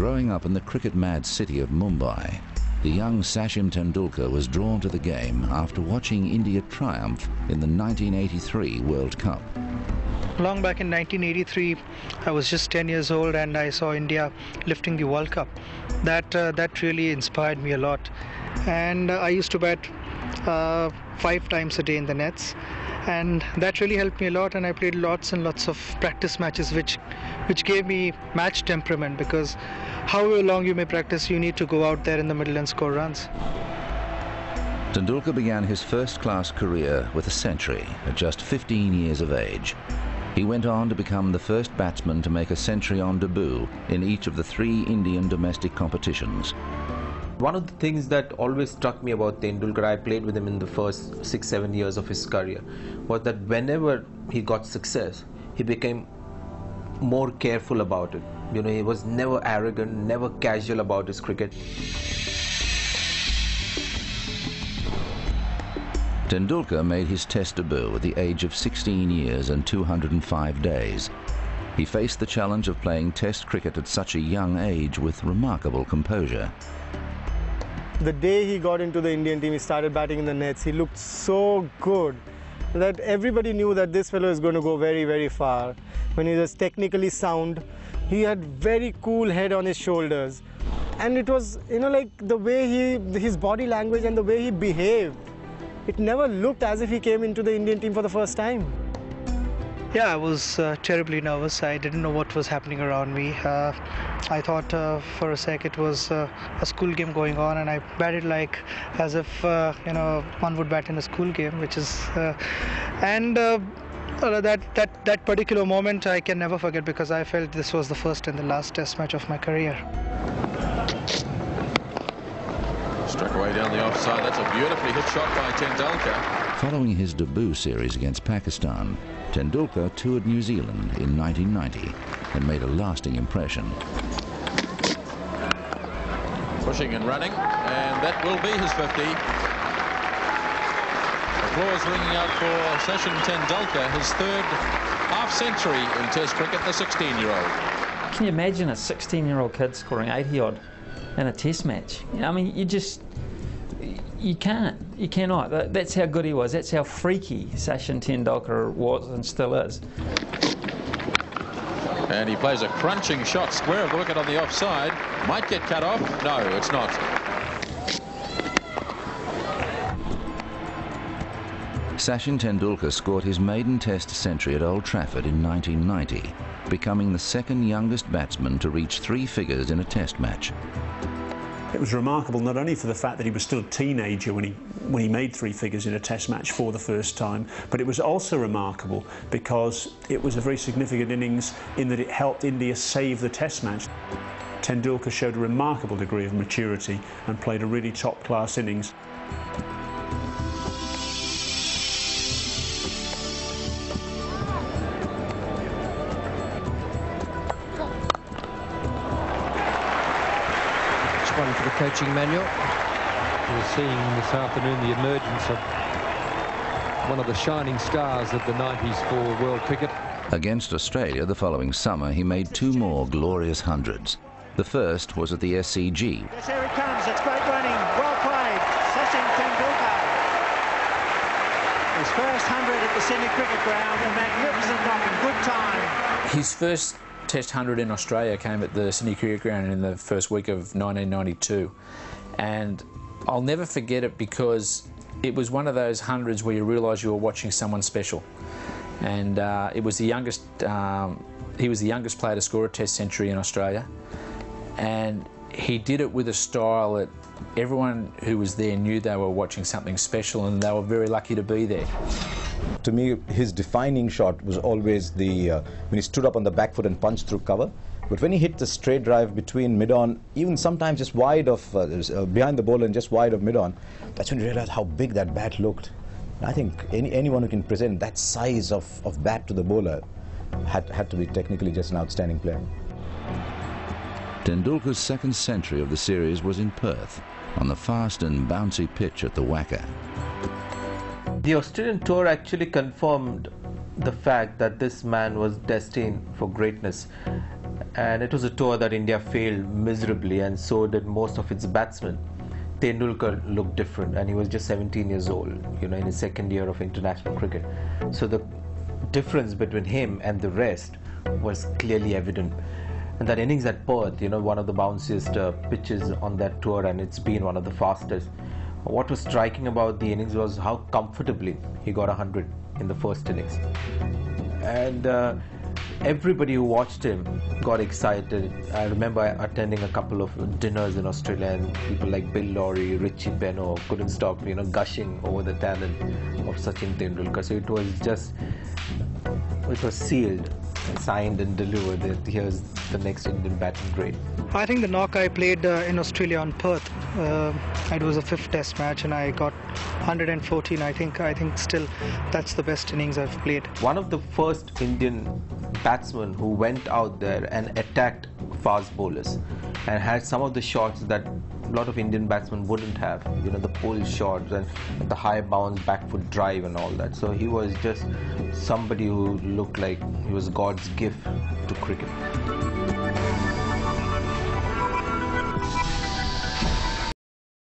Growing up in the cricket-mad city of Mumbai, the young Sachin Tendulkar was drawn to the game after watching India triumph in the 1983 World Cup. Long back in 1983, I was just 10 years old and I saw India lifting the World Cup. That really inspired me a lot. And I used to bat 5 times a day in the nets, and that really helped me a lot, and I played lots and lots of practice matches which gave me match temperament, because however long you may practice, you need to go out there in the middle and score runs. Tendulkar began his first-class career with a century at just 15 years of age. He went on to become the first batsman to make a century on debut in each of the 3 Indian domestic competitions. One of the things that always struck me about Tendulkar, I played with him in the first 6-7 years of his career, was that whenever he got success, he became more careful about it. You know, he was never arrogant, never casual about his cricket. Tendulkar made his Test debut at the age of 16 years and 205 days. He faced the challenge of playing Test cricket at such a young age with remarkable composure. The day he got into the Indian team, he started batting in the nets. He looked so good that everybody knew that this fellow is going to go very, very far. When he was technically sound, he had very cool head on his shoulders. And it was, you know, like the way his body language and the way he behaved. It never looked as if he came into the Indian team for the first time. Yeah, I was terribly nervous. I didn't know what was happening around me. I thought for a sec it was a school game going on, and I batted like as if you know, one would bat in a school game, which is that particular moment I can never forget, because I felt this was the first and the last Test match of my career. Struck away down the offside. That's a beautifully hit shot by Tendulkar. Following his debut series against Pakistan, Tendulkar toured New Zealand in 1990 and made a lasting impression. Pushing and running, and that will be his 50. Applause ringing out for Sachin Tendulkar, his 3rd half-century in Test cricket, the 16-year-old. Can you imagine a 16-year-old kid scoring 80-odd in a Test match? I mean, you cannot. That's how good he was. That's how freaky Sachin Tendulkar was and still is. And he plays a crunching shot square of the wicket on the offside. Might get cut off. No, it's not. Sachin Tendulkar scored his maiden Test century at Old Trafford in 1990, becoming the 2nd youngest batsman to reach 3 figures in a Test match. It was remarkable not only for the fact that he was still a teenager when he made 3 figures in a Test match for the first time, but it was also remarkable because it was a very significant innings in that it helped India save the Test match. Tendulkar showed a remarkable degree of maturity and played a really top-class innings. One for the coaching manual. We're seeing this afternoon the emergence of one of the shining stars of the 90s for world cricket. Against Australia the following summer, he made 2 more glorious hundreds. The first was at the SCG. Yes, here it comes. It's great running. Well played. Sachin Tendulkar. His first 100 at the Sydney Cricket Ground. A magnificent knock in good time. His first Test 100 in Australia came at the Sydney Cricket Ground in the first week of 1992, and I'll never forget it because it was one of those hundreds where you realise you were watching someone special. And it was the youngest. He was the youngest player to score a Test century in Australia, and he did it with a style that everyone who was there knew they were watching something special, and they were very lucky to be there. To me, his defining shot was always when he stood up on the back foot and punched through cover. But when he hit the straight drive between mid-on, even sometimes just wide of behind the bowler and just wide of mid-on, that's when you realize how big that bat looked. And I think anyone who can present that size of bat to the bowler had to be technically just an outstanding player. Tendulkar's 2nd century of the series was in Perth, on the fast and bouncy pitch at the Wacker. The Australian tour actually confirmed the fact that this man was destined for greatness. And it was a tour that India failed miserably, and so did most of its batsmen. Tendulkar looked different, and he was just 17 years old, you know, in his second year of international cricket. So the difference between him and the rest was clearly evident. And that innings at Perth, you know, one of the bounciest pitches on that tour, and it's been one of the fastest. What was striking about the innings was how comfortably he got 100 in the first innings. And everybody who watched him got excited. I remember attending a couple of dinners in Australia, and people like Bill Lawry, Richie Benaud couldn't stop, you know, gushing over the talent of Sachin Tendulkar. So it was sealed, signed and delivered that here's the next Indian batting great. I think the knock I played in Australia on Perth, it was a 5th test match and I got 114. I think still that's the best innings I've played. One of the first Indian batsmen who went out there and attacked fast bowlers and had some of the shots that a lot of Indian batsmen wouldn't have, you know, the pull shots and the high bounce back foot drive and all that. So he was just somebody who looked like he was God's gift to cricket.